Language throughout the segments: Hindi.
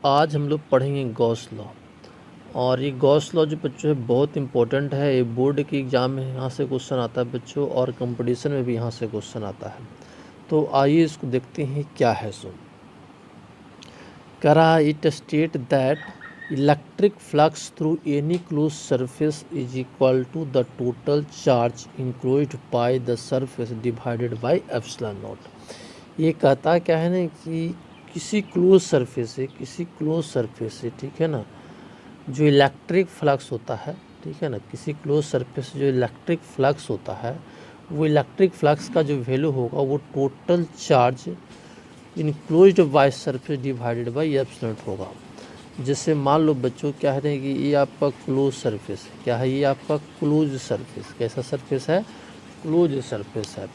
आज हम लोग पढ़ेंगे गॉस लॉ। और ये गॉस लॉ जो बच्चों है बहुत इंपॉर्टेंट है। ये बोर्ड के एग्ज़ाम में यहाँ से क्वेश्चन आता है बच्चों, और कंपटीशन में भी यहाँ से क्वेश्चन आता है। तो आइए इसको देखते हैं क्या है। सो करा it state that electric flux through any close surface is equal to the total charge enclosed by the surface divided by epsilon nought. ये कहता क्या है ना कि किसी क्लोज सरफेस से ठीक है ना, जो इलेक्ट्रिक फ्लक्स होता है, ठीक है ना, किसी क्लोज सरफेस से जो इलेक्ट्रिक फ्लक्स होता है, वो इलेक्ट्रिक फ्लक्स का जो वैल्यू होगा वो total charge enclosed by surface divided by epsilon होगा। जैसे मान लो बच्चों क्या है कि ये आपका क्लोज सरफेस है। क्या है? ये आपका क्लोज सरफेस। कैसा सरफेस है? क्लोज सरफेस है।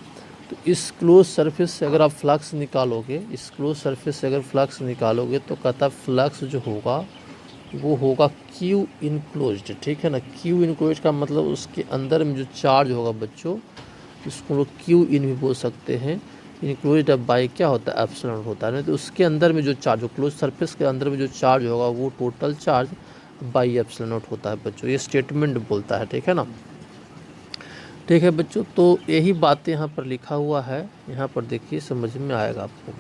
तो इस क्लोज सरफेस से अगर आप फ्लक्स निकालोगे, इस क्लोज सरफेस से अगर फ्लक्स निकालोगे तो कहता फ्लक्स जो होगा वो होगा क्यू इनक्लोज्ड। ठीक है ना, क्यू इनक्लोज्ड का मतलब उसके अंदर में जो चार्ज होगा बच्चों, इसको लोग क्यू इन भी बोल सकते हैं। इनक्लोज्ड बाय क्या होता है? एप्सिलॉन होता है। नहीं तो उसके अंदर में जो चार्ज हो, क्लोज सरफेस के अंदर में जो चार्ज होगा वो total charge by epsilon not होता है बच्चों। ये स्टेटमेंट बोलता है। ठीक है ना, ठीक है बच्चों। तो यही बातें यहाँ पर लिखा हुआ है, यहाँ पर देखिए समझ में आएगा आपको।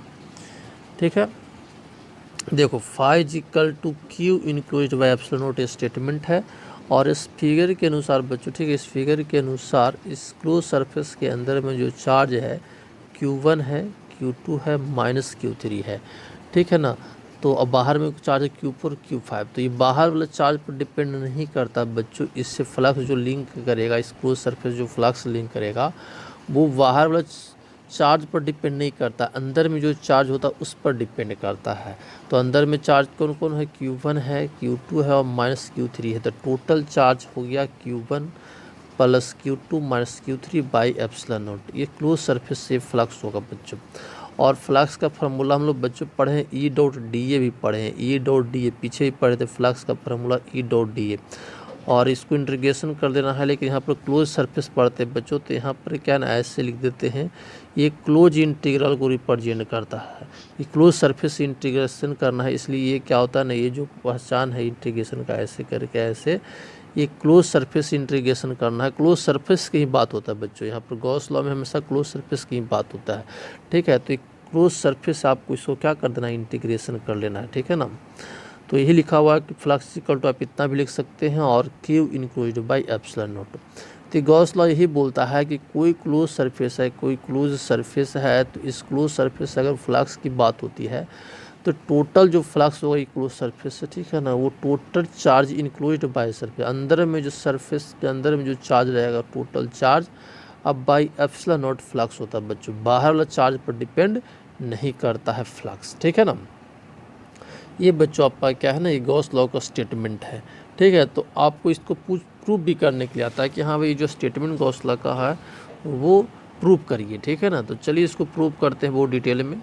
ठीक है, देखो phi is equal to q enclosed by epsilon nought statement है। और इस फिगर के अनुसार बच्चों, ठीक है, इस फिगर के अनुसार इस क्लोज सरफेस के अंदर में जो चार्ज है Q1 है, Q2 है, माइनस Q3 है। ठीक है ना। तो अब बाहर में चार्ज है Q4 Q5। तो ये बाहर वाला चार्ज पर डिपेंड नहीं करता बच्चों। इससे फ्लक्स जो लिंक करेगा, इस क्लोज सरफेस जो फ्लक्स लिंक करेगा वो बाहर वाला चार्ज पर डिपेंड नहीं करता, अंदर में जो चार्ज होता है उस पर डिपेंड करता है। तो अंदर में चार्ज कौन कौन है? Q1 है, Q2 है और माइनस Q3 है। तो टोटल चार्ज हो गया Q1 plus Q2 minus Q3 by epsilon nought. ये क्लोज सरफेस से फ्लक्स होगा बच्चों। और फ्लक्स का फार्मूला हम लोग बच्चों पढ़े हैं, ई डॉट डी ए भी पढ़े हैं। ई डॉट डी ए पीछे भी पढ़े थे, फ्लक्स का formula E dot D A. और इसको इंटीग्रेशन कर देना है, लेकिन यहाँ पर क्लोज सरफेस पढ़ते हैं बच्चों, तो यहाँ पर क्या ना ऐसे लिख देते हैं, ये क्लोज इंटीग्रल को रिप्रेजेंट करता है। ये क्लोज सरफेस इंटीग्रेशन करना है, इसलिए ये क्या होता है ना, ये जो पहचान है इंटीग्रेशन का ऐसे करके ऐसे, ये क्लोज सरफेस इंटीग्रेशन करना है। क्लोज सरफेस की ही बात होता है बच्चों। यहाँ पर गॉस लॉ में हमेशा क्लोज सरफेस की ही बात होता है। ठीक है, तो क्लोज सरफेस आपको इसको क्या कर देना है? इंटीग्रेशन कर लेना है। ठीक है ना। तो यही लिखा हुआ है कि फ्लक्स इक्वल टू आप इतना भी लिख सकते हैं, और Q enclosed by epsilon not. तो गॉस लॉ यही बोलता है कि कोई क्लोज सरफेस है, कोई क्लोज सरफेस है, तो इस क्लोज सरफेस से अगर फ्लक्स की बात होती है तो टोटल जो फ्लक्स होगा क्लोज सरफेस से, ठीक है ना, वो total charge enclosed by surface, अंदर में जो सरफेस के अंदर में जो चार्ज रहेगा टोटल चार्ज अब बाय एप्सिलॉन नॉट फ्लक्स होता है बच्चों। बाहर वाला चार्ज पर डिपेंड नहीं करता है फ्लक्स। ठीक है ना। ये बच्चों आपका क्या है ना, ये गॉस लॉ का स्टेटमेंट है। ठीक है, तो आपको इसको प्रूफ भी करने के लिए आता है कि हाँ भाई जो स्टेटमेंट गॉस लॉ का है वो प्रूफ करिए। ठीक है ना। तो चलिए इसको प्रूफ करते हैं बहुत डिटेल में।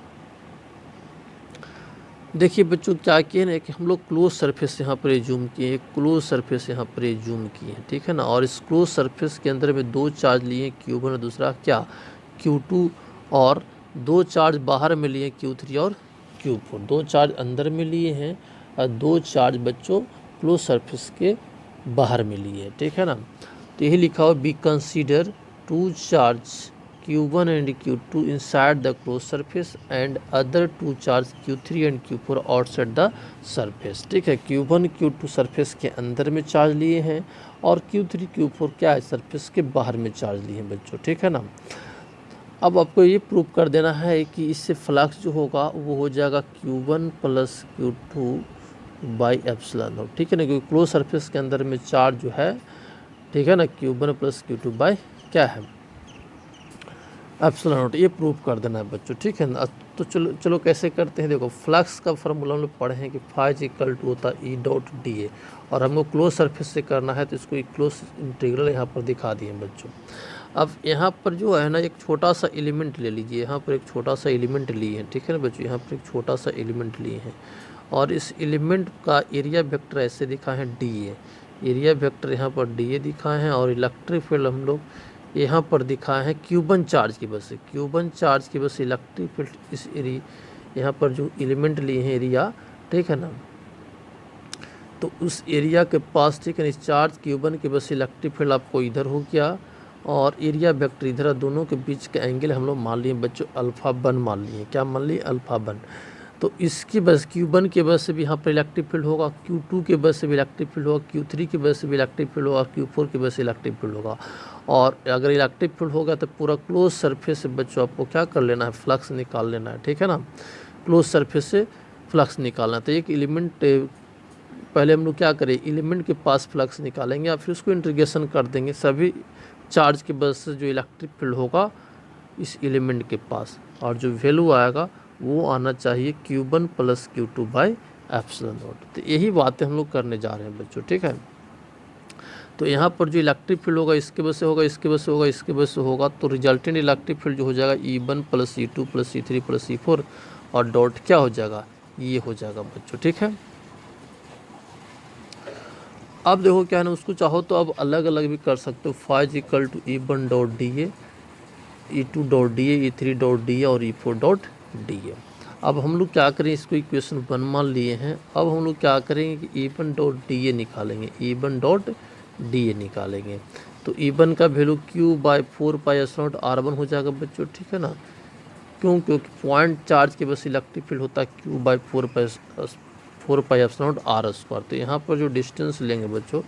देखिए बच्चों क्या किए ना कि हम लोग क्लोज सरफेस यहाँ पर जूम किए, क्लोज सरफेस यहाँ पर जूम किए, ठीक है ना। और इस क्लोज सरफेस के अंदर में दो चार्ज लिए, Q1 और दूसरा क्या Q2, और दो चार्ज बाहर में लिए Q3 और Q4। दो चार्ज अंदर में लिए हैं और दो चार्ज बच्चों क्लोज सरफेस के बाहर में लिए। ठीक है ना। तो यही लिखा हुआ be consider two charge Q1 and Q2 inside the closed surface and other two charge Q3 and Q4 outside the surface। ठीक है, Q1 Q2 सरफेस के अंदर में चार्ज लिए हैं और Q3 Q4 क्या है? सरफेस के बाहर में चार्ज लिए हैं बच्चों। ठीक है ना। अब आपको ये प्रूव कर देना है कि इससे फ्लक्स जो होगा वो हो जाएगा Q1 plus Q2 by epsilon not. ठीक है ना, क्योंकि क्लोज सरफेस के अंदर में चार्ज जो है, ठीक है ना, Q1 प्लस Q2 बाई क्या है? Epsilon nought. ये प्रूव कर देना है बच्चों। ठीक है ना। तो चलो कैसे करते हैं। देखो फ्लक्स का फार्मूला हम लोग पढ़े हैं कि फाई इक्वल टू होता है ई डॉट डी ए, और हमको क्लोज सरफेस से करना है तो इसको एक क्लोज इंटीग्रल यहाँ पर दिखा दिए बच्चों। अब यहाँ पर जो है ना एक छोटा सा एलिमेंट ले लीजिए, यहाँ पर एक छोटा सा एलिमेंट लिए हैं। ठीक है ना बच्चों, यहाँ पर एक छोटा सा एलिमेंट लिए हैं और इस एलिमेंट का एरिया वेक्टर ऐसे दिखा है डी ए। एरिया वेक्टर यहाँ पर डी ए दिखाए हैं, और इलेक्ट्रिक फील्ड हम लोग यहाँ पर दिखाए हैं Q1 चार्ज की वजह से। Q1 चार्ज की वजह से इलेक्ट्रिक फील्ड इस एरिया यहाँ पर जो एलिमेंट लिए हैं एरिया, ठीक है ना, तो उस एरिया के पास, ठीक है, इस चार्ज Q1 के बस इलेक्ट्रिक फील्ड आपको इधर हो गया और एरिया वेक्टर इधर, दोनों के बीच का एंगल हम लोग मान लिए बच्चों अल्फ़ा 1 मान लिए। क्या मान लिए? अल्फ़ा 1। तो इसकी बस Q1 के वजह से भी यहाँ पर इलेक्ट्रिक फील्ड होगा, Q2 के वजह से भी इलेक्ट्रिक फील्ड होगा, Q3 की वजह से भी इलेक्ट्रिक फील्ड होगा, Q4 की वजह से इलेक्ट्रिक फील्ड होगा। और अगर इलेक्ट्रिक फील्ड होगा तो पूरा क्लोज सरफेस से बच्चों आपको क्या कर लेना है? फ्लक्स निकाल लेना है, ठीक है ना। क्लोज सरफेस से फ्लक्स निकालना है। तो एक एलिमेंट, पहले हम लोग क्या करें, एलिमेंट के पास फ्लक्स निकालेंगे और फिर उसको इंटीग्रेशन कर देंगे सभी चार्ज की वजह से जो इलेक्ट्रिक फील्ड होगा इस एलिमेंट के पास, और जो वैल्यू आएगा वो आना चाहिए Q1 + Q2 by epsilon not. तो यही बातें हम लोग करने जा रहे हैं बच्चों, ठीक है। तो यहाँ पर जो इलेक्ट्रिक फील्ड होगा इसके वजह से होगा, इसके वजह से होगा, इसके वजह से होगा, तो रिजल्टेंट इलेक्ट्रिक फील्ड जो हो जाएगा E1 + E2 + E3 + E4 और डॉट क्या हो जाएगा? ये हो जाएगा बच्चों, ठीक है। अब देखो क्या है ना, उसको चाहो तो अब अलग अलग भी कर सकते हो। Five equal to E1.dA, E2.dA, E3.dA और E4.dA। अब हम लोग क्या करें, इसको इक्वेशन 1 मान लिए हैं। अब हम लोग क्या करेंगे कि E1.dA निकालेंगे, E1.dA निकालेंगे। तो E1 का वैल्यू Q/4πε0 R1 हो जाएगा बच्चों, ठीक है ना। क्यों? क्योंकि पॉइंट चार्ज के बस इलेक्ट्रिक फील्ड होता है Q/4πε0R²। तो यहाँ पर जो डिस्टेंस लेंगे बच्चों,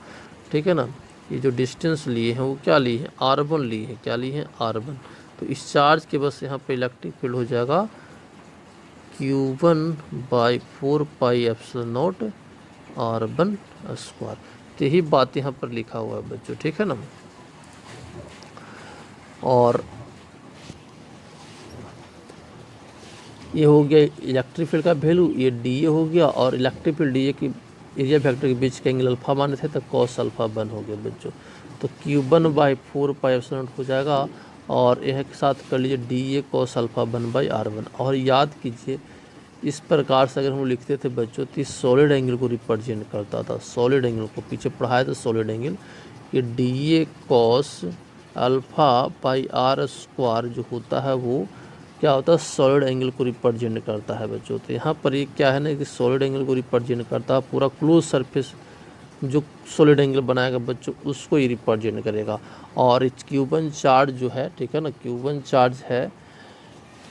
ठीक है ना, ये जो डिस्टेंस लिए हैं वो क्या लिए हैं? R1 लिए हैं। क्या लिए हैं? R1। तो इस चार्ज के बस यहाँ पे इलेक्ट्रिक फील्ड हो जाएगा Q1/4πε0 R1²। तो यही बात यहाँ पर लिखा हुआ है बच्चों, ठीक है ना। और ये हो गया इलेक्ट्रिक फील्ड का वैल्यू, ये DA हो गया, और इलेक्ट्रिक फील्ड DA की एरिया वेक्टर के बीच का एंगल अल्फा माने थे तो cos अल्फा 1 हो गया बच्चों। तो Q1/4πε0 हो जाएगा और यह के साथ कर लीजिए DA cos अल्फा 1/R1। और याद कीजिए इस प्रकार से अगर हम लिखते थे बच्चों तो इस सॉलिड एंगल को रिप्रेजेंट करता था। सॉलिड एंगल को पीछे पढ़ाया था सॉलिड एंगल, ये DA cos अल्फा/R² जो होता है वो क्या होता है? सॉलिड एंगल को रिप्रेजेंट करता है बच्चों। तो यहाँ पर ये क्या है ना कि सॉलिड एंगल को रिप्रेजेंट करता है, पूरा क्लोज सरफेस जो सॉलिड एंगल बनाएगा बच्चों उसको ही रिप्रेजेंट करेगा। और Q1 चार्ज जो है, ठीक है ना, Q1 चार्ज है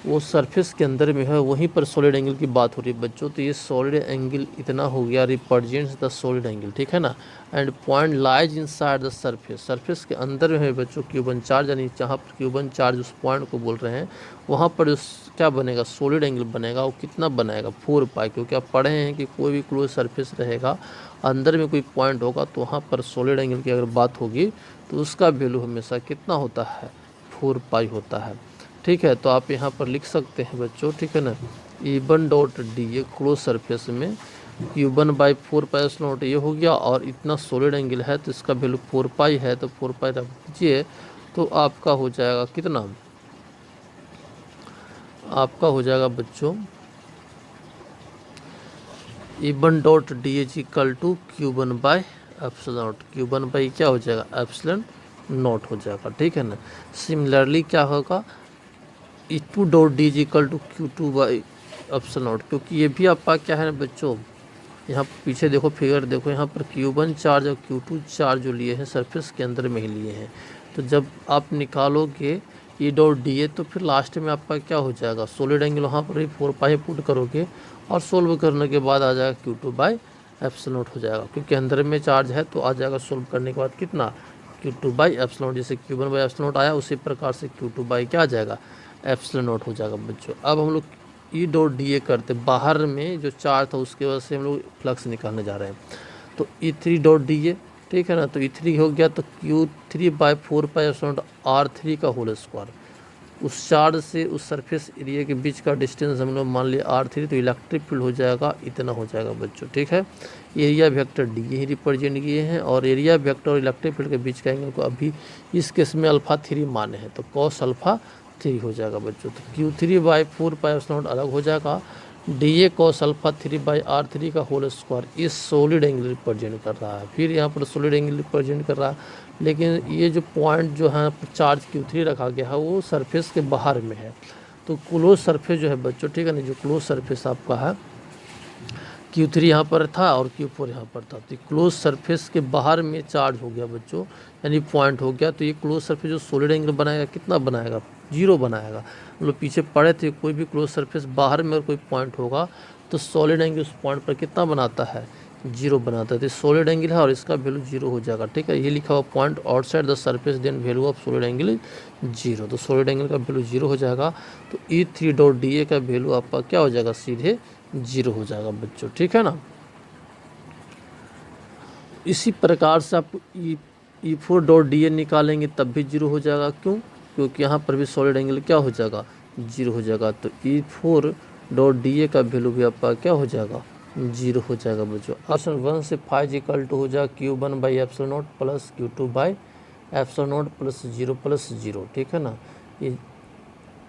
वो सरफेस के अंदर में है, वहीं पर सॉलिड एंगल की बात हो रही है बच्चों। तो ये सॉलिड एंगल इतना हो गया, रिप्रेजेंट्स द सॉलिड एंगल, ठीक है ना। And point lies inside the surface, surface के अंदर में है बच्चों Q1 चार्ज, यानी जहाँ पर Q1 चार्ज उस पॉइंट को बोल रहे हैं वहाँ पर उस क्या बनेगा? सॉलिड एंगल बनेगा। वो कितना बनाएगा? 4π। क्योंकि आप पढ़े हैं कि कोई भी क्लोज सरफेस रहेगा अंदर में कोई पॉइंट होगा तो वहाँ पर सॉलिड एंगल की अगर बात होगी तो उसका वैल्यू हमेशा कितना होता है? 4π होता है, ठीक है। तो आप यहाँ पर लिख सकते हैं बच्चों, ठीक है ना, E1.dA क्लोज सरफेस में Q1/4πε0 ये हो गया, और इतना सॉलिड एंगल है तो इसका वैल्यू 4π है। तो 4π रख दीजिए तो आपका हो जाएगा कितना? आपका हो जाएगा बच्चों E1.dA equal to Q1/ε0। Q1 क्या हो जाएगा? एप्सिलॉन नॉट हो जाएगा, ठीक है ना। सिमिलरली क्या होगा? E2.dA इक्वल टू Q2/ε0, क्योंकि ये भी आपका क्या है ना बच्चों, यहाँ पीछे देखो फिगर देखो, यहाँ पर Q1 चार्ज और Q2 चार्ज जो लिए हैं सरफेस के अंदर में ही लिए हैं। तो जब आप निकालोगे E.dA तो फिर लास्ट में आपका क्या हो जाएगा? सॉलिड एंगल वहाँ पर ही 4π पुट करोगे और सोल्व करने के बाद आ जाएगा Q2/ε0 हो जाएगा, क्योंकि अंदर में चार्ज है तो आ जाएगा सोल्व करने के बाद कितना? Q2/ε0। जैसे Q1/ε0 आया उसी प्रकार से Q2 क्या आ जाएगा? ε0 हो जाएगा बच्चों। अब हम लोग E.dA करते, बाहर में जो चार्ज था उसके वजह से हम लोग फ्लक्स निकालने जा रहे हैं। तो E3.dA, ठीक है ना, तो E3 हो गया तो Q3/4πε0 R3 का होल स्क्वायर। उस चार्ज से उस सरफेस एरिया के बीच का डिस्टेंस हम लोग मान लिया R3, तो इलेक्ट्रिक फील्ड हो जाएगा इतना हो जाएगा बच्चों, ठीक है। एरिया वेक्टर DA ही रिप्रेजेंट किए हैं, और एरिया वेक्टर और इलेक्ट्रिक फील्ड के बीच का एंगल को अभी इस केस में अल्फा 3 माने हैं, तो cos अल्फा 3 हो जाएगा बच्चों। तो Q3/4πε0 अलग हो जाएगा, DA cos अल्फा 3/R3 का होल स्क्वायर इस सॉलिड एंगल रिप्रेजेंट कर रहा है। फिर यहाँ पर सॉलिड एंगल रिप्रेजेंट कर रहा है, लेकिन ये जो पॉइंट जो है चार्ज Q3 रखा गया है वो सरफेस के बाहर में है। तो क्लोज सरफेस जो है बच्चों, ठीक है ना, जो क्लोज सरफेस आपका है Q3 यहाँ पर था और Q4 यहाँ पर था। तो क्लोज सरफेस के बाहर में चार्ज हो गया बच्चों, यानी पॉइंट हो गया। तो ये क्लोज सरफेस जो सॉलिड एंगल बनाएगा कितना बनाएगा, 0 बनाएगा। मतलब पीछे पढ़े थे कोई भी क्लोज सरफेस बाहर में अगर कोई पॉइंट होगा तो सॉलिड एंगल उस पॉइंट पर कितना बनाता है, 0 बनाता है। तो सॉलिड एंगल है और इसका वैल्यू 0 हो जाएगा। ठीक है, ये लिखा हुआ point outside the surface then value of solid angle 0। तो सॉलिड एंगल का वैल्यू 0 हो जाएगा। तो E3.dA का वैल्यू आपका क्या हो जाएगा, सीधे 0 हो जाएगा बच्चों। ठीक है ना। इसी प्रकार से आप E4.dA निकालेंगे तब भी 0 हो जाएगा। क्यों, क्योंकि यहाँ पर भी सॉलिड एंगल क्या हो जाएगा, 0 हो जाएगा। तो E4.dA का वैल्यू भी आपका क्या हो जाएगा, 0 हो जाएगा बच्चों। ऑप्शन 1 से फाइव इक्वल टू हो जाएगा Q1 by epsilon not plus Q2 by epsilon not plus 0 ठीक है ना। ये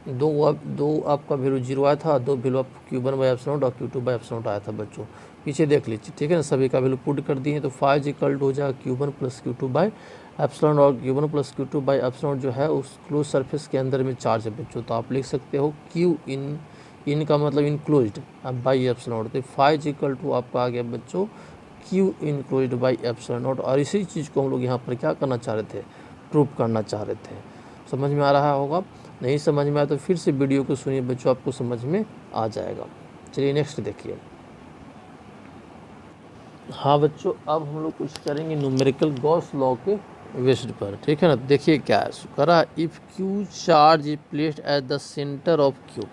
दो आपका वैल्यू 0 आया था, दो वैल्यू आप Q1 बाई एप्सिलॉन नॉट और Q2 बाई एप्सिलॉन नॉट आया था बच्चों। पीछे देख लीजिए, ठीक है ना। सभी का वैल्यू पुट कर दिए। तो फाइव इक्वल टू हो जाएगा Q1 plus Q2 by epsilon और Q1 plus Q2 by epsilon जो है उस क्लोज सरफेस के अंदर में चार्ज है बच्चों। तो आप लिख सकते हो Q इन का मतलब इनक्लोज्ड अब बाई एप्सिलॉन। तो फाइव इक्वल टू आपका आ गया बच्चों Q enclosed by epsilon not. और इसी चीज़ को हम लोग यहाँ पर क्या करना चाह रहे थे, प्रूव करना चाह रहे थे। समझ में आ रहा होगा, नहीं समझ में आया तो फिर से वीडियो को सुनिए बच्चों, आपको समझ में आ जाएगा। चलिए नेक्स्ट देखिए। हाँ बच्चों, अब हम लोग कुछ करेंगे न्यूमेरिकल गॉस लॉ के बेस्ड पर। ठीक है ना। देखिए क्या है करा, if Q charge is placed at the centre of cube.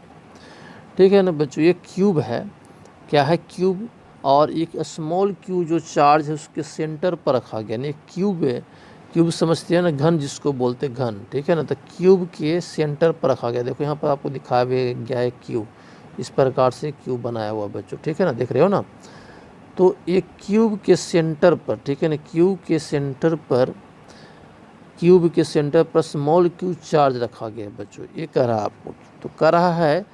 ठीक है ना बच्चों, ये क्यूब है, क्या है क्यूब, और एक स्मॉल क्यू जो चार्ज है उसके सेंटर पर रखा गया। यानी क्यूब है, क्यूब समझते हैं ना, घन जिसको बोलते हैं घन। ठीक है ना। तो क्यूब के सेंटर पर रखा गया। देखो यहाँ पर आपको दिखाया गया है क्यूब, इस प्रकार से क्यूब बनाया हुआ बच्चों। ठीक है ना, देख रहे हो ना। तो एक क्यूब के सेंटर पर, ठीक है ना, क्यूब के सेंटर पर स्मॉल क्यू चार्ज रखा गया है बच्चों। ये कह रहा है आपको, तो कह रहा है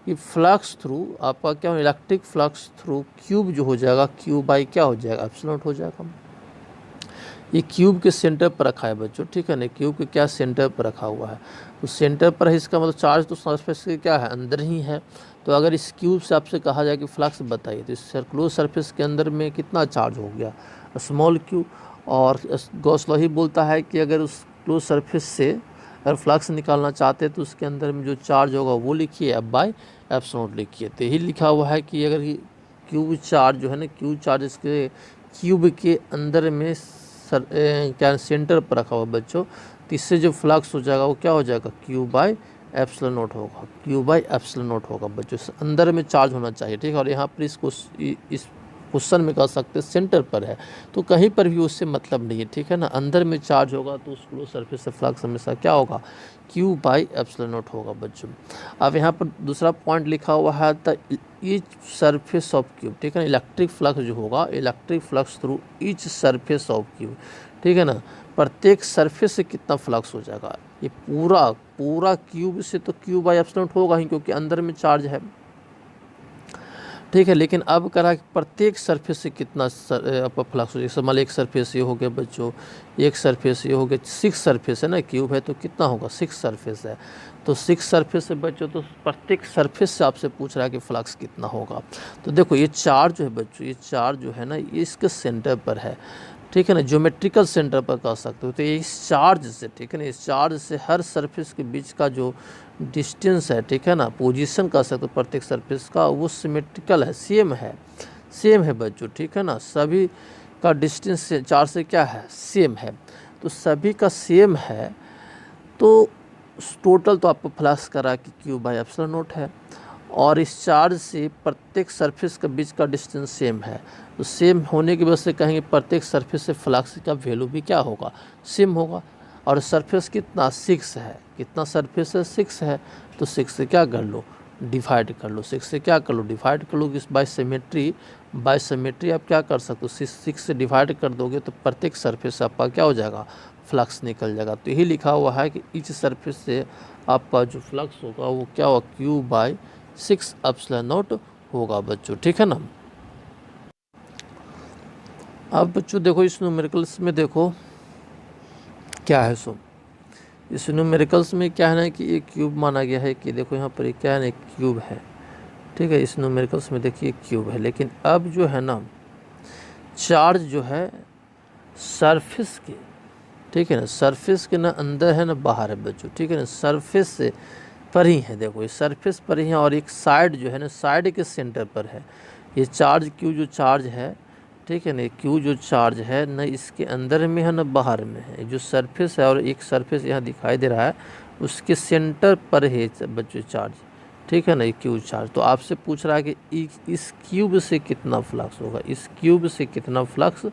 कि फ्लक्स थ्रू आपका क्या, इलेक्ट्रिक फ्लक्स थ्रू क्यूब जो हो जाएगा, क्यूब बाई क्या हो जाएगा, एप्सिलॉन हो जाएगा। ये क्यूब के सेंटर पर रखा है बच्चों। ठीक है ना, क्यूब के क्या सेंटर पर रखा हुआ है। तो सेंटर पर है, इसका मतलब चार्ज तो सरफेस के क्या है, अंदर ही है। तो अगर इस क्यूब से आपसे कहा जाए कि फ्लक्स बताइए, तो इस क्लोज सरफेस के अंदर में कितना चार्ज हो गया, स्मॉल क्यू। और गॉस लॉ ही बोलता है कि अगर उस क्लोज सरफेस से अगर फ्लक्स निकालना चाहते हैं तो उसके अंदर में जो चार्ज होगा वो लिखिए, अब बाई एप्सिलॉन लिखिए। तो यही लिखा हुआ है कि अगर क्यूब चार्ज जो है ना, क्यूब चार्ज इसके क्यूब के अंदर में क्या सेंटर पर रखा हुआ बच्चों, तो इससे जो फ्लक्स हो जाएगा वो क्या हो जाएगा, क्यू बाई एप्सिलॉन नॉट होगा। क्यू बाई एप्सिलॉन नॉट होगा बच्चों, अंदर में चार्ज होना चाहिए। ठीक है। और यहाँ पर इसको इस क्वेश्चन में कह सकते हैं सेंटर पर है, तो कहीं पर भी उससे मतलब नहीं है। ठीक है ना, अंदर में चार्ज होगा तो उस क्लोज सरफेस से फ्लक्स हमेशा क्या होगा, क्यू बाई एप्सिलॉन नॉट होगा बच्चों। अब यहाँ पर दूसरा पॉइंट लिखा हुआ है the each surface of cube. ठीक है ना, इलेक्ट्रिक फ्लक्स जो होगा, electric flux through each surface of cube. ठीक है ना, प्रत्येक सरफेस से कितना फ्लक्स हो जाएगा, ये पूरा क्यूब से तो क्यू बाई एप्सिलॉन होगा ही, क्योंकि अंदर में चार्ज है। ठीक है, लेकिन अब करा कि प्रत्येक सरफेस से कितना फ्लक्स हो जाएगा। मान लो एक सरफेस ये हो गया बच्चों, एक सरफेस ये हो गया, 6 सरफेस है ना, क्यूब है तो कितना होगा, 6 सरफेस है। तो 6 सरफेस से बच्चों, तो प्रत्येक सरफेस से आपसे पूछ रहा है कि फ्लक्स कितना होगा। तो देखो ये चार्ज जो है बच्चों, ये चार्ज जो है ना, ये इसके सेंटर पर है। ठीक है ना, ज्योमेट्रिकल सेंटर पर कह सकते हो। तो इस चार्ज से, ठीक है ना, इस चार्ज से हर सरफेस के बीच का जो डिस्टेंस है, ठीक है ना, पोजीशन कह सकते हो प्रत्येक सरफेस का, वो सिमेट्रिकल है, सेम है बच्चों। ठीक है ना, सभी का डिस्टेंस चार्ज से क्या है, सेम है। तो सभी का सेम है, तो टोटल तो आपको फ्लक्स करा कि क्यू बाई एप्सिलॉन नॉट है। और इस चार्ज से प्रत्येक सरफेस के बीच का डिस्टेंस सेम है। तो सेम होने की वजह से कहेंगे प्रत्येक सरफेस से फ्लक्स का वैल्यू भी क्या होगा, सेम होगा। और सरफेस कितना, 6 है, कितना सरफेस है, 6 है। तो 6 से क्या कर लो, डिवाइड कर लो, 6 से क्या कर लो, डिवाइड कर लो। इस बाई सिमेट्री आप क्या कर सकते हो, 6 से डिवाइड कर दोगे तो प्रत्येक सरफेस से आपका क्या हो जाएगा, फ्लक्स निकल जाएगा। तो यही लिखा हुआ है कि ईच सरफेस से आपका जो फ्लक्स होगा वो क्या होगा, क्यू बाई 6 एप्सिलॉन नॉट होगा बच्चों। ठीक है ना। अब बच्चों देखो इस न्यूमेरिकल्स में देखो क्या है, सो इस न्यूमेरिकल्स में क्या है ना कि एक क्यूब माना गया है कि देखो यहाँ पर क्या है ना, एक क्यूब है। ठीक है। इस न्यूमेरिकल्स में देखिए क्यूब है, लेकिन अब जो है ना चार्ज जो है सरफेस के, ठीक है ना, सरफेस के ना अंदर है ना बाहर है बच्चों, ठीक है ना, सरफेस से पर ही है। देखो ये सरफेस पर ही है और एक साइड जो है ना साइड के सेंटर पर है ये चार्ज क्यू जो चार्ज है, ठीक है ना, क्यू जो चार्ज है ना इसके अंदर में है ना बाहर में है। जो सरफेस है और एक सरफेस यहाँ दिखाई दे रहा है उसके सेंटर पर है बच्चों चार्ज, ठीक है ना, ये क्यू चार्ज। तो आपसे पूछ रहा है कि इस क्यूब से कितना फ्लक्स होगा, इस क्यूब से कितना फ्लक्स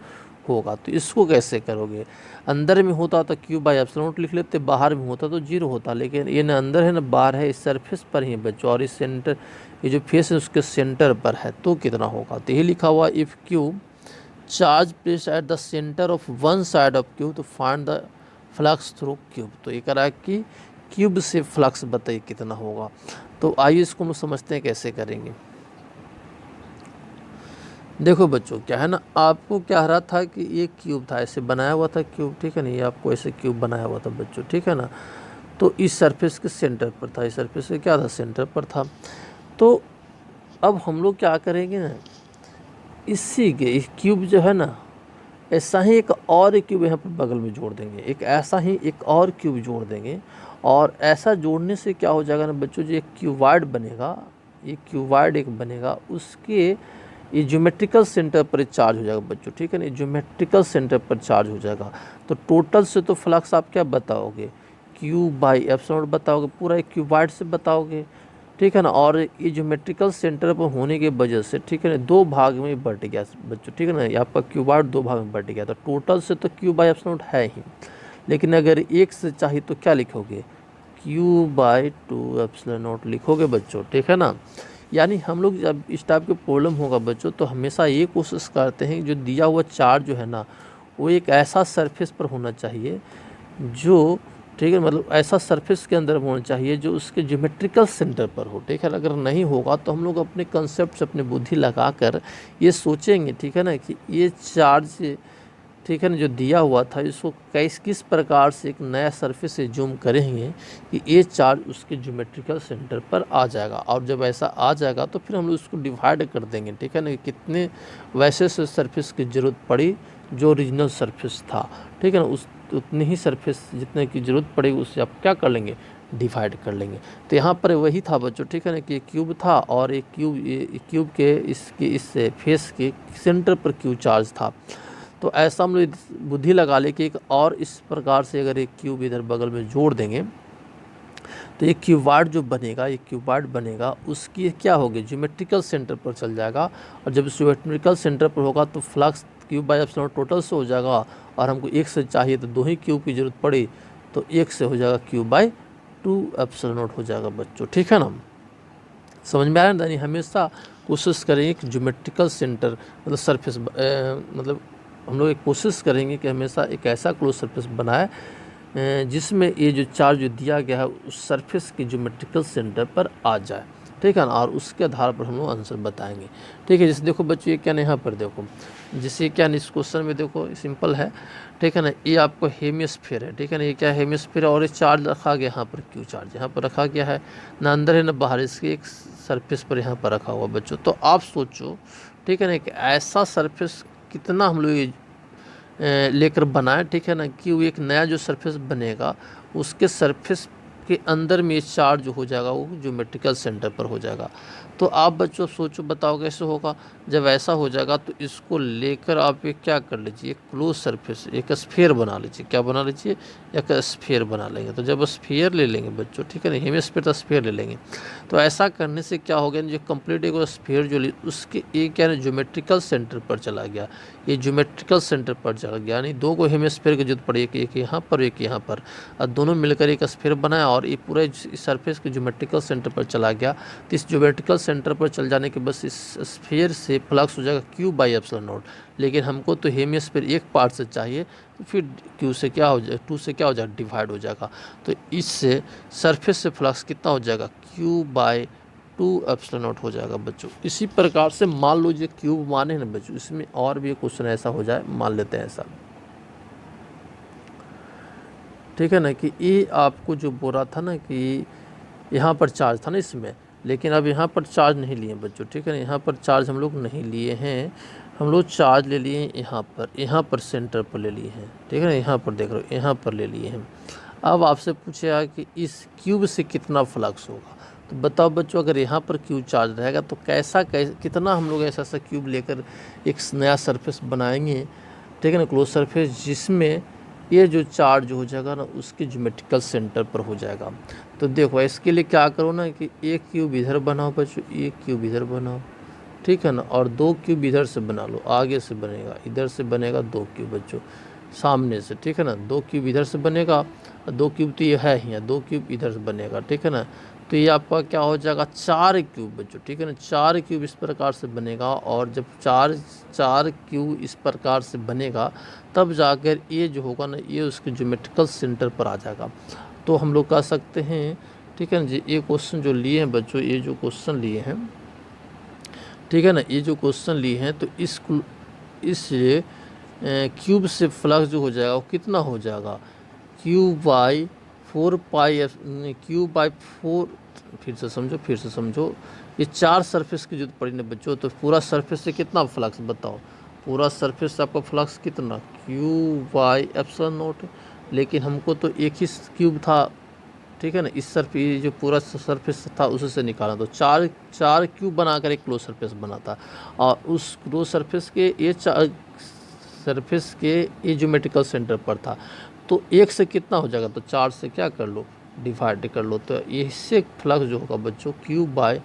होगा। तो इसको कैसे करोगे, अंदर में होता तो क्यू बाई एप्सिलॉन नॉट लिख लेते, बाहर में होता तो जीरो होता, लेकिन ये ना अंदर है ना बाहर है, इस सरफेस पर ही है बच्चों और इस सेंटर ये जो फेस है उसके सेंटर पर है, तो कितना होगा। तो ये लिखा हुआ if cube charge place at the centre of one side of cube तो find the flux through cube. तो ये कह रहा है कि क्यूब से फ्लक्स बताइए कितना होगा। तो आइए इसको हम समझते हैं कैसे करेंगे। देखो बच्चों क्या है ना, आपको क्या आ रहा था कि ये क्यूब था, ऐसे बनाया हुआ था क्यूब, ठीक है ना, ये आपको ऐसे क्यूब बनाया हुआ था बच्चों, ठीक है ना। तो इस सरफेस के सेंटर पर था, इस सरफेस के क्या था सेंटर पर था। तो अब हम लोग क्या करेंगे ना, इसी के इस क्यूब जो है ना ऐसा ही एक और क्यूब यहाँ पर बगल में जोड़ देंगे, एक ऐसा ही एक और क्यूब जोड़ देंगे और ऐसा जोड़ने से क्या हो जाएगा ना बच्चों, जो एक क्यूबाइड बनेगा, एक क्यूबाइड एक बनेगा, उसके ये ज्योमेट्रिकल सेंटर पर चार्ज हो जाएगा बच्चों, ठीक है ना, ज्योमेट्रिकल सेंटर पर चार्ज हो जाएगा। तो टोटल से तो फ्लक्स आप क्या बताओगे, क्यू बाई एप्सिलॉन बताओगे, पूरा एक क्यूबाइड से बताओगे, ठीक है ना। और ये ज्योमेट्रिकल सेंटर पर होने की वजह से, ठीक है ना, दो भाग में बट गया बच्चों, ठीक है ना, ये आपका क्यूबाइड दो भाग में बट गया। तो टोटल से तो क्यू बाई एप्सिलॉन है ही, लेकिन अगर एक से चाहिए तो क्या लिखोगे, Q by two epsilon not लिखोगे बच्चों, ठीक है ना। यानी हम लोग जब इस टाइप के प्रॉब्लम होगा बच्चों तो हमेशा ये कोशिश करते हैं जो दिया हुआ चार्ज जो है ना वो एक ऐसा सरफेस पर होना चाहिए जो, ठीक है, मतलब ऐसा सरफेस के अंदर होना चाहिए जो उसके ज्योमेट्रिकल सेंटर पर हो, ठीक है। अगर नहीं होगा तो हम लोग अपने कंसेप्ट से अपनी बुद्धि लगाकर ये सोचेंगे, ठीक है ना, कि ये चार्ज, ठीक है ना, जो दिया हुआ था इसको किस प्रकार से एक नया सरफेस से जूम करेंगे कि ये चार्ज उसके ज्योमेट्रिकल सेंटर पर आ जाएगा। और जब ऐसा आ जाएगा तो फिर हम लोग उसको डिवाइड कर देंगे, ठीक है ना, कितने वैसे से सरफेस की ज़रूरत पड़ी जो ओरिजिनल सरफेस था, ठीक है ना, उस उतनी ही सरफेस जितने की ज़रूरत पड़ेगी उससे आप क्या कर लेंगे, डिवाइड कर लेंगे। तो यहाँ पर वही था बच्चों, ठीक है ना, कि क्यूब था और एक क्यूब के इसके इस फेस के सेंटर पर क्यू चार्ज था। तो ऐसा हम लोग बुद्धि लगा ले कि एक और इस प्रकार से अगर एक क्यूब इधर बगल में जोड़ देंगे तो एक क्यूबाइड जो बनेगा, एक क्यूबाइड बनेगा उसकी क्या होगी, ज्योमेट्रिकल सेंटर पर चल जाएगा और जब ज्योमेट्रिकल सेंटर पर होगा तो flux cube by epsilon total से हो जाएगा और हमको एक से चाहिए तो दो ही क्यूब की जरूरत पड़ी तो एक से हो जाएगा cube by two epsilon not हो जाएगा बच्चों, ठीक है ना। समझ में आया ना, यानी हमेशा कोशिश करेंगे कि ज्योमेट्रिकल सेंटर मतलब सरफेस मतलब हम लोग एक कोशिश करेंगे कि हमेशा एक ऐसा क्लोज सरफेस बनाए जिसमें ये जो चार्ज जो दिया गया है उस सरफेस के ज्योमेट्रिकल सेंटर पर आ जाए, ठीक है ना, और उसके आधार पर हम लोग आंसर बताएंगे, ठीक है। जैसे देखो बच्चों ये क्या यहाँ पर देखो, जैसे क्या इस क्वेश्चन में देखो सिंपल है, ठीक है ना, ये आपको हेमिस्फीयर है, ठीक है ना, ये क्या है हेमिस्फीयर और ये चार्ज रखा गया यहाँ पर क्यू चार्ज यहाँ पर रखा गया है, ना अंदर है ना बाहर, इसके एक सरफेस पर यहाँ पर रखा हुआ बच्चों। तो आप सोचो, ठीक है ना, एक ऐसा सरफेस कितना हम लोग लेकर बनाए, ठीक है ना, कि वो एक नया जो सरफेस बनेगा उसके सरफेस के अंदर में चार्ज हो जाएगा वो ज्योमेट्रिकल सेंटर पर हो जाएगा। तो आप बच्चों सोचो बताओ कैसे होगा। जब ऐसा हो जाएगा तो इसको लेकर आप एक क्या कर लीजिए, एक क्लोज सरफेस एक स्फीयर बना लीजिए, क्या बना लीजिए, एक स्फीयर बना लेंगे। तो जब स्फीयर ले लेंगे बच्चों, ठीक है ना, हेमिस्फीयर तो स्फीयर ले लेंगे। तो ऐसा करने से क्या हो गया, जो कंप्लीट एक स्फीयर जो उसके एक क्या ज्योमेट्रिकल सेंटर पर चला गया, ये ज्योमेट्रिकल सेंटर पर चला गया, यानी दो को हेमिस्फीयर की जरूरत पड़ी, एक यहाँ पर एक यहाँ पर, और दोनों मिलकर एक स्फीयर बनाया और ये पूरे सरफेस के ज्योमेट्रिकल सेंटर पर चला गया। तो इस ज्योमेट्रिकल सेंटर पर चल जाने के बस इस स्फीयर से फ्लक्स हो जाएगा क्यू बाई एप्सिलॉन नॉट, लेकिन हमको तो हेमिस्फीयर एक पार्ट से चाहिए तो फिर क्यू से क्या हो जाए, टू से क्या हो जाएगा, डिवाइड हो जाएगा। तो इससे सरफेस से फ्लक्स कितना हो जाएगा, Q by two epsilon not हो जाएगा बच्चों। इसी प्रकार से मान लो जो क्यूब माने ना बच्चों, इसमें और भी एक क्वेश्चन ऐसा हो जाए, मान लेते हैं ऐसा, ठीक है ना, कि ये आपको जो बोला था ना कि यहाँ पर चार्ज था ना इसमें, लेकिन अब यहाँ पर चार्ज नहीं लिए बच्चों, ठीक है ना, यहाँ पर चार्ज हम लोग नहीं लिए हैं, हम लोग चार्ज ले लिए यहाँ पर सेंटर पर ले लिए हैं, ठीक है ना, यहाँ पर देख रहे हो, यहाँ पर ले लिए हैं। अब आपसे पूछेगा कि इस क्यूब से कितना फ्लक्स होगा, तो बताओ बच्चों, अगर यहाँ पर क्यूब चार्ज रहेगा तो कितना हम लोग ऐसा क्यूब लेकर एक नया सरफेस बनाएंगे, ठीक है ना, क्लोज सरफेस, जिसमें ये जो चार्ज हो जाएगा ना उसके ज्योमेट्रिकल सेंटर पर हो जाएगा। तो देखो इसके लिए क्या करो ना कि एक क्यूब इधर बनाओ बच्चों, एक क्यूब इधर बनाओ, ठीक है ना, और 2 क्यूब इधर से बना लो, आगे से बनेगा, इधर से बनेगा 2 क्यूब बच्चों सामने से, ठीक है ना, 2 क्यूब इधर से बनेगा, 2 क्यूब तो ये है ही, 2 क्यूब इधर से बनेगा, ठीक है ना। तो ये आपका क्या हो जाएगा 4 क्यूब बच्चों, ठीक है ना, 4 क्यूब इस प्रकार से बनेगा। और जब चार क्यूब इस प्रकार से बनेगा तब जाकर ये जो होगा ना ये उसके ज्योमेट्रिकल सेंटर पर आ जाएगा। तो हम लोग कह सकते हैं, ठीक है ना जी, ये क्वेश्चन जो लिए हैं बच्चों, ये जो क्वेश्चन लिए हैं, ठीक है ना, ये जो क्वेश्चन लिए हैं, तो इस क्यूब से फ्लक्स जो हो जाएगा वो कितना हो जाएगा, क्यूब बाई 4 फिर से समझो, ये 4 सरफेस की जरूरत पड़ी ना बच्चों, तो पूरा सरफेस से कितना फ्लक्स बताओ, पूरा सरफेस से आपका फ्लक्स कितना, क्यूब बाई एप्सिलॉन नॉट। लेकिन हमको तो एक ही क्यूब था, ठीक है ना, इस सरफेस जो पूरा सरफेस था उसी से निकालना, तो चार क्यूब बनाकर एक क्लोज सरफेस बना था, और उस क्लोज सरफेस के ये सरफेस के ये ज्योमेट्रिकल सेंटर पर था। तो 1 से कितना हो जाएगा, तो 4 से क्या कर लो, डिवाइड कर लो, तो इससे फ्लक्स जो होगा बच्चों क्यूब बाय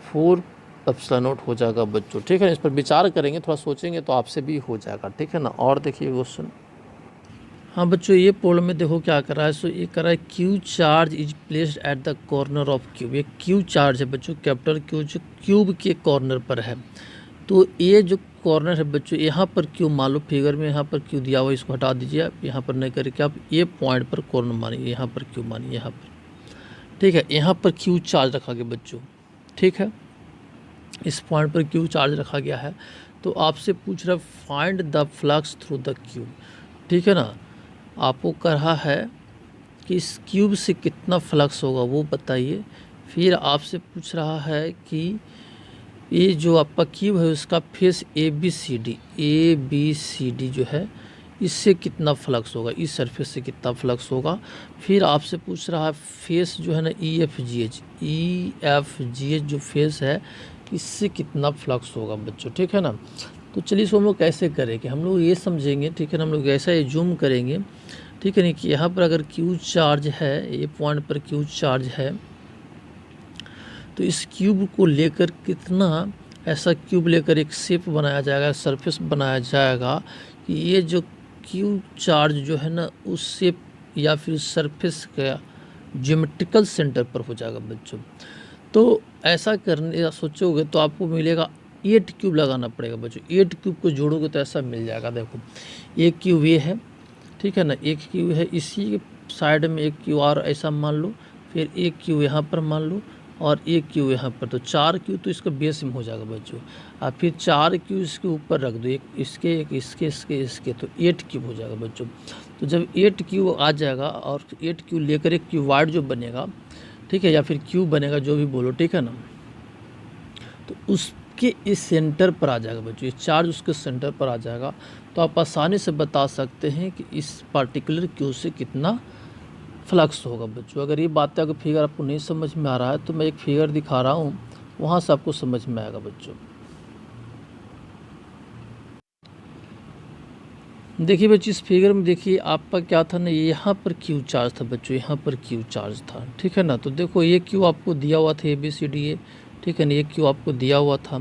4 एप्सिलॉन नॉट हो जाएगा बच्चों, ठीक है। इस पर विचार करेंगे, थोड़ा सोचेंगे तो आपसे भी हो जाएगा, ठीक है ना। और देखिए क्वेश्चन, हाँ बच्चों, ये प्रॉब्लम में देखो क्या कर रहा है, सो ये कर रहा है q charge is placed at the corner of cube. ये क्यू चार्ज है बच्चों, कैपिटल क्यू जो क्यूब के कॉर्नर पर है। तो ये जो कॉर्नर है बच्चों, यहाँ पर क्यू मान लो, फिगर में यहाँ पर क्यू दिया हुआ, इसको हटा दीजिए आप, यहाँ पर नहीं करके आप ये पॉइंट पर कॉर्नर मानिए, यहाँ पर क्यू मानिए, यहाँ पर, ठीक है, यहाँ पर क्यू चार्ज रखा गया बच्चों, ठीक है, इस पॉइंट पर क्यू चार्ज रखा गया है। तो आपसे पूछ रहा है find the flux through the cube, ठीक है ना, आपको कह रहा है कि इस क्यूब से कितना फ्लक्स होगा वो बताइए। फिर आपसे पूछ रहा है कि ये जो आपका क्यूब है उसका face A B C D जो है इससे कितना फ्लक्स होगा, इस सरफेस से कितना फ्लक्स होगा। फिर आपसे पूछ रहा है फेस जो है ना ई एफ जी एच जो फेस है इससे कितना फ्लक्स होगा बच्चों, ठीक है ना। तो चलिए इसको हम लोग कैसे करेंगे, हम लोग ये समझेंगे, ठीक है ना, हम लोग ऐसा ही जूम करेंगे, ठीक है ना, कि यहाँ पर अगर क्यू चार्ज है, ये पॉइंट पर क्यू चार्ज है, तो इस क्यूब को लेकर कितना ऐसा क्यूब लेकर एक शेप बनाया जाएगा, सरफेस बनाया जाएगा कि ये जो क्यू चार्ज जो है ना उस शेप या फिर सरफेस का ज्योमेट्रिकल सेंटर पर हो जाएगा बच्चों। तो ऐसा करने सोचोगे तो आपको मिलेगा 8 क्यूब लगाना पड़ेगा बच्चों, 8 क्यूब को जोड़ोगे तो ऐसा मिल जाएगा। देखो एक क्यूब ये है, ठीक है ना, एक क्यूब है, इसी के साइड में एक क्यूब और ऐसा मान लो, फिर एक क्यूब यहाँ पर मान लो और एक क्यूब यहाँ पर, तो 4 क्यूब तो इसका बेस में हो जाएगा बच्चों। और फिर 4 क्यूब इसके ऊपर रख दो, एक इसके, एक इसके, तो 8 क्यूब हो जाएगा बच्चों। तो जब 8 क्यूब आ जाएगा और 8 क्यूब लेकर एक क्यूबॉइड जो बनेगा, ठीक है, या फिर क्यूब बनेगा, जो भी बोलो, ठीक है ना, तो उसके इस सेंटर पर आ जाएगा बच्चों, ये चार्ज उसके सेंटर पर आ जाएगा। तो आप आसानी से बता सकते हैं कि इस पार्टिकुलर क्यूब से कितना फ्लक्स होगा बच्चों। अगर ये बातें अगर फिगर आपको नहीं समझ में आ रहा है तो मैं एक फिगर दिखा रहा हूँ, वहाँ से आपको समझ में आएगा बच्चों। देखिए बच्चों, इस फिगर में देखिए आपका क्या था ना, यहाँ पर क्यू चार्ज था बच्चों, यहाँ पर क्यू चार्ज था, ठीक है ना। तो देखो ये क्यू आपको दिया हुआ था ABCD, ठीक है ना, ये क्यू आपको दिया हुआ था।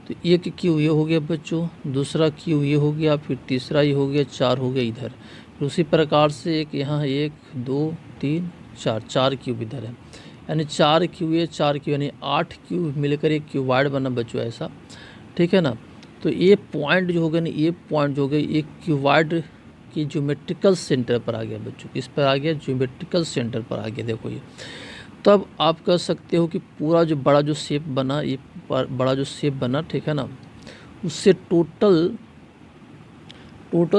तो एक क्यू ये हो गया बच्चों, दूसरा क्यू ये हो गया, फिर तीसरा ये हो गया, 4 हो गया इधर। फिर उसी प्रकार से एक यहाँ 1 2 3 4 क्यूब इधर है, यानी 4 क्यू ये 4 क्यू, यानी 8 क्यूब मिलकर एक क्यूबॉइड बना बच्चों ऐसा, ठीक है ना। तो ये पॉइंट जो हो गया ना, ये पॉइंट जो हो गया एक क्यूबॉइड की ज्योमेट्रिकल सेंटर पर आ गया बच्चों, किस पर आ गया, ज्योमेट्रिकल सेंटर पर आ गया। देखो ये तब आप कह सकते हो कि पूरा जो बड़ा जो शेप बना, ये बड़ा जो शेप बना, ठीक है ना, उससे टोटल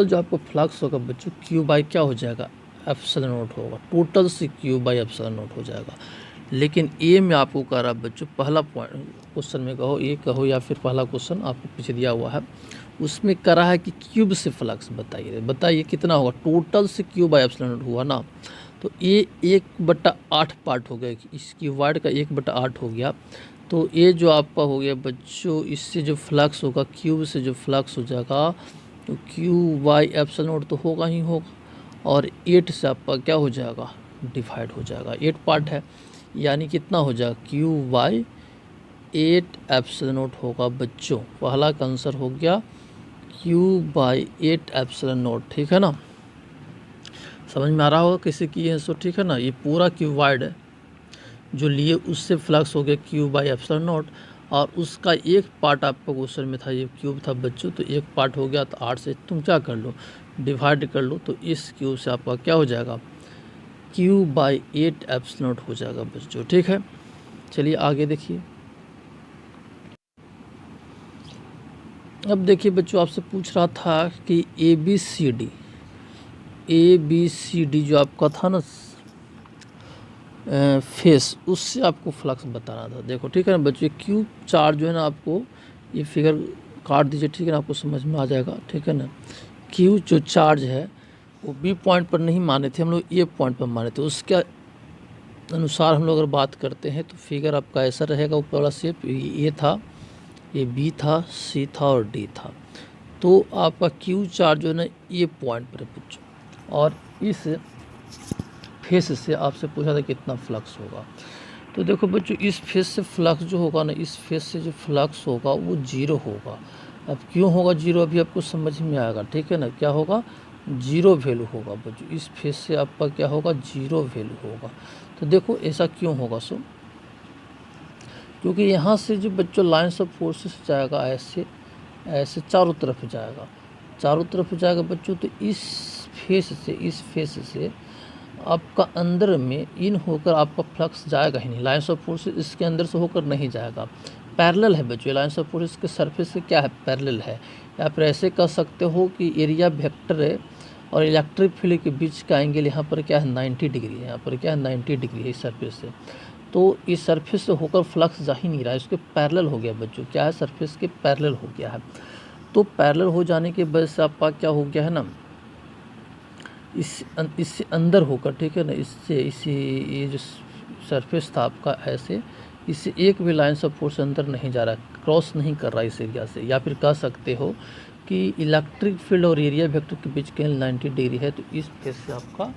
जो आपको फ्लक्स होगा बच्चों क्यू बाई क्या हो जाएगा, एप्सिलॉन नॉट होगा, टोटल से क्यू बाई एप्सिलॉन नॉट हो जाएगा, लेकिन ए में आपको कह रहा है बच्चों, पहला पॉइंट क्वेश्चन में कहो, ए कहो या फिर पहला क्वेश्चन आपको पीछे दिया हुआ है, उसमें कह रहा है कि क्यूब से फ्लक्स बताइए। बताइए कितना होगा, टोटल से क्यूब बाई एप्सिलॉन नॉट हुआ ना, तो ये 1/8 पार्ट हो गया, इस क्यूबाइड का 1/8 हो गया। तो ये जो आपका हो गया बच्चों, इससे जो फ्लक्स होगा, क्यूब से जो फ्लक्स हो जाएगा, तो क्यूब बाई एप्सिलॉन नॉट तो होगा ही होगा, और 8 से आपका क्या हो जाएगा, डिवाइड हो जाएगा। 8 पार्ट है, यानी कितना हो जाएगा, क्यूब बाई 8 एप्सिलॉन नॉट होगा बच्चों। पहला का आंसर हो गया क्यूब बाई 8 एप्सिलॉन नॉट। ठीक है ना, समझ में आ रहा होगा कैसे किए हैं सो। ठीक है ना, ये पूरा क्यूबाइड है जो लिए, उससे फ्लक्स हो गया क्यूब बाई एप्सिलॉन नॉट, और उसका एक पार्ट आपका क्वेश्चन में था, ये क्यूब था बच्चों, तो एक पार्ट हो गया, तो 8 से तुम क्या कर लो, डिवाइड कर लो, तो इस क्यूब से आपका क्या हो जाएगा, क्यूब बाई 8 एप्सिलॉन नॉट हो जाएगा बच्चों। ठीक है, चलिए आगे देखिए। अब देखिए बच्चों, आपसे पूछ रहा था कि ए बी सी डी जो आपका था ना फेस, उससे आपको फ्लक्स बताना था। देखो ठीक है ना बच्चों, क्यूब चार्ज जो है ना, आपको ये फिगर काट दीजिए, ठीक है ना, आपको समझ में आ जाएगा। ठीक है ना, क्यू जो चार्ज है वो बी पॉइंट पर नहीं माने थे हम लोग, ए पॉइंट पर माने थे। उसके अनुसार हम लोग अगर बात करते हैं तो फिगर आपका ऐसा रहेगा, ऊपर वाला शेप ए था, ये बी था, सी था और डी था। तो आपका क्यू चार्ज जो है ना ये पॉइंट पर है बच्चों, और इस फेस से आपसे पूछा था कितना फ्लक्स होगा। तो देखो बच्चों, इस फेस से फ्लक्स जो होगा ना, इस फेस से जो फ्लक्स होगा वो 0 होगा। अब क्यों होगा 0 अभी आपको समझ में आएगा। ठीक है ना, क्या होगा, 0 वैल्यू होगा बच्चों, इस फेस से आपका क्या होगा, 0 वैल्यू होगा। तो देखो ऐसा क्यों होगा सो, क्योंकि यहाँ से जो बच्चों लाइन्स ऑफ फोर्सेस जाएगा, ऐसे ऐसे चारों तरफ जाएगा, चारों तरफ जाएगा बच्चों। तो इस फेस से आपका अंदर में इन होकर आपका फ्लक्स जाएगा ही नहीं, लाइन्स ऑफ फोर्सेस इसके अंदर से होकर नहीं जाएगा। पैरेलल है बच्चों, लाइन्स ऑफ फोर्सेस के सरफेस से क्या है, पैरेलल है। या फिर ऐसे कह सकते हो कि एरिया वेक्टर है और इलेक्ट्रिक फील्ड के बीच का एंगल यहाँ पर क्या है, 90 डिग्री है। यहाँ पर क्या है, 90 डिग्री है इस सरफेस से। तो इस सरफेस से होकर फ्लक्स जा ही नहीं रहा है, इसके पैरेलल हो गया बच्चों, क्या है, सरफेस के पैरेलल हो गया है। तो पैरेलल हो जाने की वजह से आपका क्या हो गया है ना, इससे अंदर होकर, ठीक है ना, इसी ये जो सरफेस था आपका ऐसे, इससे एक भी लाइन ऑफ फोर्स अंदर नहीं जा रहा है, क्रॉस नहीं कर रहा है इस एरिया से। या फिर कह सकते हो कि इलेक्ट्रिक फील्ड और एरिया वेक्टर के बीच के 90 डिग्री है, तो इस फेस से आपका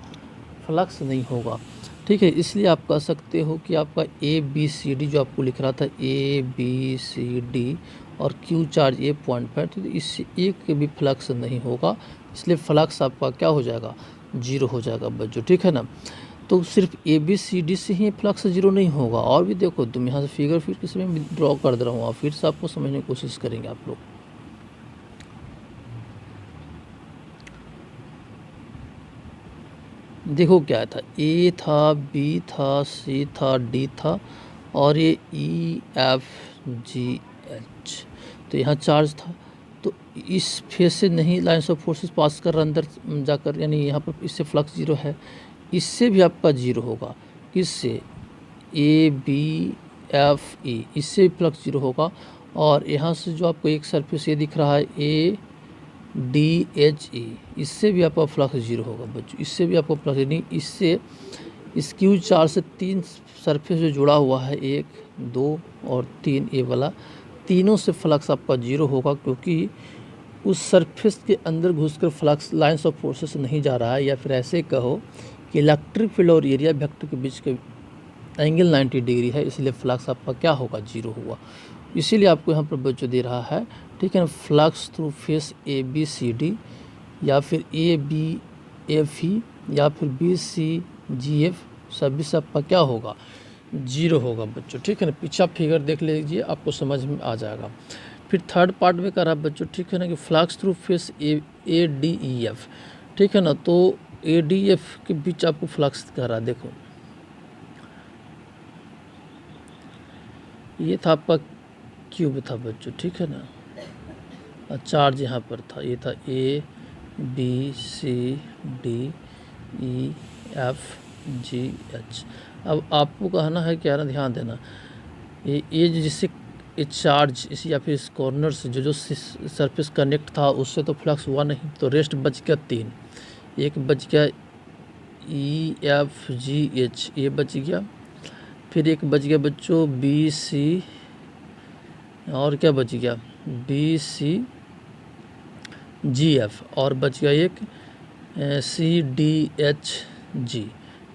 फ्लक्स नहीं होगा। ठीक है, इसलिए आप कह सकते हो कि आपका ए बी सी डी जो आपको लिख रहा था, ए बी सी डी और क्यू चार्ज ए पॉइंट पर, तो इससे एक भी फ्लक्स नहीं होगा, इसलिए फ्लक्स आपका क्या हो जाएगा, 0 हो जाएगा बच्चों। ठीक है ना, तो सिर्फ ए बी सी डी से ही फ्लक्स 0 नहीं होगा, और भी देखो तुम यहाँ से फिगर फिर किसी में ड्रॉ कर दे रहा हूँ, फिर से आपको समझने की कोशिश करेंगे आप लोग। देखो क्या था, ए था, बी था, सी था, डी था, और ये ई एफ जी एच, तो यहाँ चार्ज था। तो इस फेस से नहीं लाइन्स ऑफ फोर्सेस पास कर रहा अंदर जाकर, यानी यहाँ पर इससे फ्लक्स 0 है, इससे भी आपका 0 होगा। किससे, ए बी एफ ई, इससे भी फ्लक्स 0 होगा। और यहाँ से जो आपको एक सरफेस ये दिख रहा है, ए डी एच ई, इससे भी आपका फ्लक्स 0 होगा बच्चों, इससे भी आपका फ्लक्स नहीं, इससे इस क्यू चार से 3 सरफेस जो जुड़ा हुआ है, 1 2 और 3, ए वाला, तीनों से फ्लक्स आपका 0 होगा, क्योंकि उस सरफेस के अंदर घुसकर फ्लक्स लाइन्स ऑफ फोर्सेस नहीं जा रहा है। या फिर ऐसे कहो कि इलेक्ट्रिक फील्ड और एरिया वेक्टर के बीच के एंगल 90 डिग्री है, इसलिए फ्लक्स आपका क्या होगा, 0 होगा। इसीलिए आपको यहाँ पर बच्चों दे रहा है, ठीक है ना, flux through face A B C D, या फिर ए बी एफ ई, या फिर बी सी जी एफ, सभी से आपका क्या होगा, 0 होगा बच्चों। ठीक है ना, पीछा फिगर देख लीजिए, आपको समझ में आ जाएगा। फिर थर्ड पार्ट में कह रहा है बच्चों, ठीक है ना, कि flux through face A D E F, ठीक है ना, तो ए डी एफ के बीच आपको फ्लक्स कह रहा है। देखो ये था आपका क्यूब था बच्चों, ठीक है ना, चार्ज यहाँ पर था, ये था A B C D E F G H. अब आपको कहना है क्या ना, ध्यान देना, ये जिससे ये चार्ज इस या फिर इस कॉर्नर से जो सरफेस कनेक्ट था उससे तो फ्लक्स हुआ नहीं, तो रेस्ट बच गया 3। एक बच गया ई एफ जी एच, ये बच गया। फिर एक बच गया बच्चों बी सी, और क्या बच गया, बी सी जी एफ, और बच गया एक सी डी एच जी।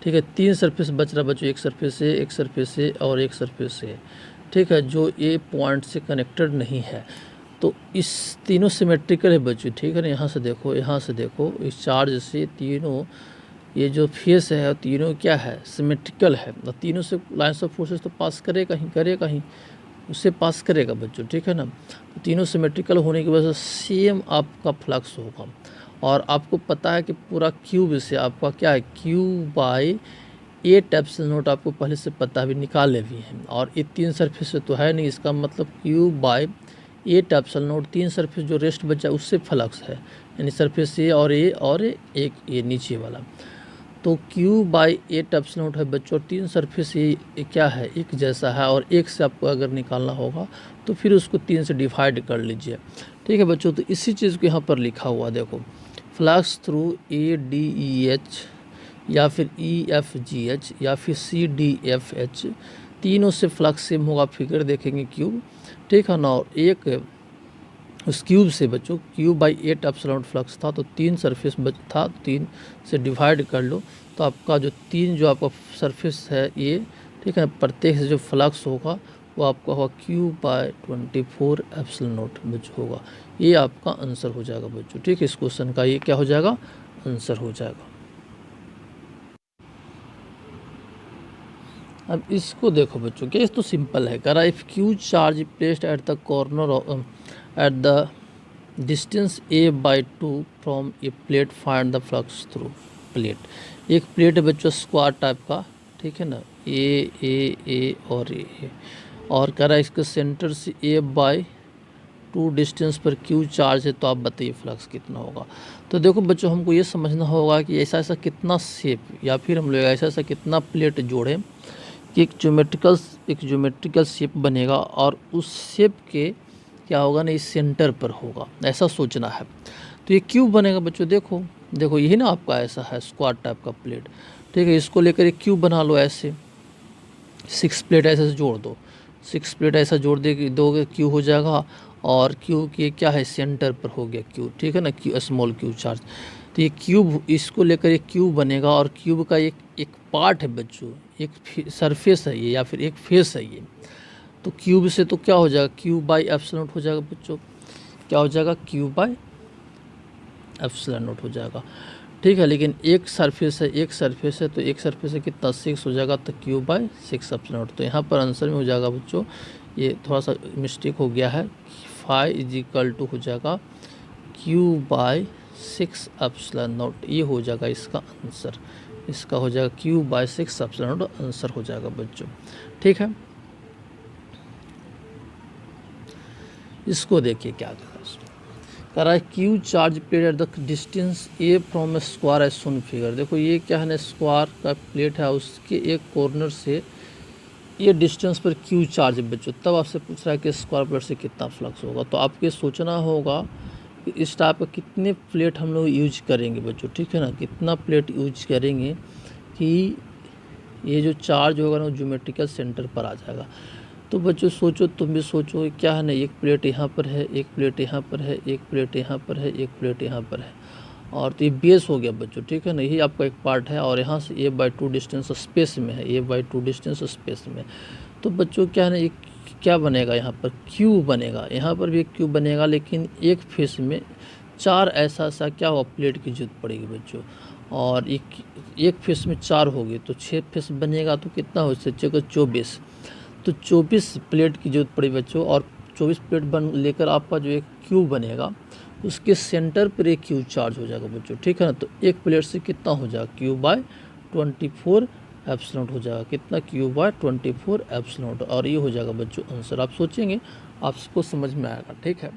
ठीक है, 3 सरफेस बच रहा बच्चों, एक सरफेस से, एक सरफेस से और एक सरफेस से। ठीक है, जो ए पॉइंट से कनेक्टेड नहीं है। तो इस तीनों सिमेट्रिकल है बच्चों। ठीक है ना, यहाँ से देखो, यहाँ से देखो, इस चार्ज से तीनों ये जो फेस है तीनों क्या है, सिमेट्रिकल है। तो तीनों से लाइन्स ऑफ फोर्सेस तो पास करेगा ही, करेगा ही, उससे पास करेगा बच्चों। ठीक है ना, तो तीनों सिमेट्रिकल होने की वजह से सेम आपका फ्लक्स होगा। और आपको पता है कि पूरा क्यूब से आपका क्या है, क्यू बाई 8 एप्सिलॉन नॉट, आपको पहले से पता भी, निकाले भी हैं। और ये 3 सरफेस से तो है नहीं, इसका मतलब Q by 8 epsilon not, 3 surface जो रेस्ट बचा उससे फ्लक्स है, यानी सरफेस ए और एक ये नीचे वाला। तो क्यू बाई 8 एप्सिलॉन नॉट है बच्चों, और 3 सरफेस ये क्या है, एक जैसा है। और एक से आपको अगर निकालना होगा तो फिर उसको 3 से डिवाइड कर लीजिए। ठीक है बच्चों, तो इसी चीज़ को यहाँ पर लिखा हुआ देखो, flux through A D E H या फिर ई एफ जी एच या फिर सी डी एफ एच, तीनों से फ्लक्स सेम होगा। फिगर देखेंगे क्यूब, ठीक है ना। और एक उस क्यूब से बच्चों, क्यूब बाई 8 एप्सिलॉन फ्लक्स था, तो 3 सरफेस था, 3 से डिवाइड कर लो तो आपका जो 3 जो आपका सरफेस है ये, ठीक है, प्रत्येक से जो फ्लक्स होगा वो आपका होगा क्यूब बाई 24 एप्सिलॉन नॉट बच्चों होगा। ये आपका आंसर हो जाएगा बच्चों। ठीक है, इस क्वेश्चन का ये क्या हो जाएगा, आंसर हो जाएगा। अब इसको देखो बच्चों, क्या, इस तो सिंपल है। कह रहा if Q charge placed at the corner eight the distance A by 2 from A plate, find the flux through plate. एक प्लेट है बच्चों स्क्वायर टाइप का, ठीक है ना, ए और ए, और कह रहा है इसके सेंटर से ए बाई 2 डिस्टेंस पर क्यू चार्ज है, तो आप बताइए फ्लक्स कितना होगा। तो देखो बच्चों, हमको ये समझना होगा कि ऐसा ऐसा कितना शेप, या फिर हम लोग ऐसा ऐसा कितना प्लेट जोड़ें कि एक ज्योमेट्रिकल शेप बनेगा, और उस शेप के क्या होगा ना, इस सेंटर पर होगा, ऐसा सोचना है। तो ये क्यूब बनेगा बच्चों। देखो देखो, यही ना आपका ऐसा है स्क्वायर टाइप का प्लेट। ठीक है, इसको लेकर एक क्यूब बना लो ऐसे, 6 प्लेट ऐसे जोड़ दो, 6 प्लेट ऐसा जोड़ दे दोगे, क्यूब हो जाएगा। और क्यूब के क्या है, सेंटर पर हो गया क्यूब। ठीक है ना, क्यू स्मॉल क्यूब चार्ज। तो ये क्यूब, इसको लेकर एक क्यूब बनेगा, और क्यूब का एक पार्ट है बच्चों, एक सरफेस है ये या फिर एक फेस है ये। तो क्यूब से तो क्या हो जाएगा, क्यूब बाई एप्सिलॉन नॉट हो जाएगा बच्चों। क्या हो जाएगा, क्यूब बाई एप्सिलॉन नॉट हो जाएगा। ठीक है, लेकिन एक सरफेस है, एक सरफेस है, तो एक सरफेस है कितना, 6 हो जाएगा, तो क्यूब बाई 6 एप्सिलॉन नॉट। तो यहाँ पर आंसर में हो जाएगा बच्चों, ये थोड़ा सा मिस्टेक हो गया है, फाई इज इक्वल टू हो जाएगा क्यूब बाई 6 एप्सिलॉन नॉट। ये हो जाएगा इसका आंसर, इसका हो जाएगा cube by 6 epsilon not answer हो जाएगा बच्चों। ठीक है, इसको देखिए क्या कह रहा है, q charge plate at the distance a from a square as shown figure. देखो ये क्या है ना, स्क्वायर का प्लेट है, उसके एक कॉर्नर से ये डिस्टेंस पर क्यू चार्ज बच्चों। तब आपसे पूछ रहा है कि स्क्वायर प्लेट से कितना फ्लक्स होगा। तो आपको ये सोचना होगा कि इस टाइप का कितने प्लेट हम लोग यूज करेंगे बच्चों। ठीक है ना, कितना प्लेट यूज करेंगे कि ये जो चार्ज होगा ना ज्योमेट्रिकल सेंटर पर आ जाएगा। तो बच्चों सोचो, तुम भी सोचो, क्या है ना, एक प्लेट यहाँ पर है, एक प्लेट यहाँ पर है, एक प्लेट यहाँ पर है, एक प्लेट यहाँ पर है, और तो ये बेस हो गया बच्चों। ठीक है ना, यही आपका एक पार्ट है, और यहाँ से ए बाई 2 डिस्टेंस स्पेस में है, ए बाई 2 डिस्टेंस स्पेस में। तो बच्चों क्या है ना, एक क्या बनेगा, यहाँ पर क्यूब बनेगा, यहाँ पर भी एक क्यूब बनेगा, लेकिन एक फेस में 4 ऐसा क्या होगा, प्लेट की जरूरत पड़ेगी बच्चों। और एक फेस में 4 होगी, तो 6 फेस बनेगा, तो कितना हो सकता है, 24। तो 24 प्लेट की जरूरत पड़ी बच्चों, और 24 प्लेट लेकर आपका जो एक क्यूब बनेगा उसके सेंटर पर एक क्यूब चार्ज हो जाएगा बच्चों। ठीक है ना, तो एक प्लेट से कितना हो जाएगा, क्यूब बाय 24 एप्सिलॉन नॉट हो जाएगा। कितना, क्यूब बाय 24 एप्सिलॉन नॉट। और ये हो जाएगा बच्चों आंसर। आप सोचेंगे, आपको समझ में आएगा। ठीक है।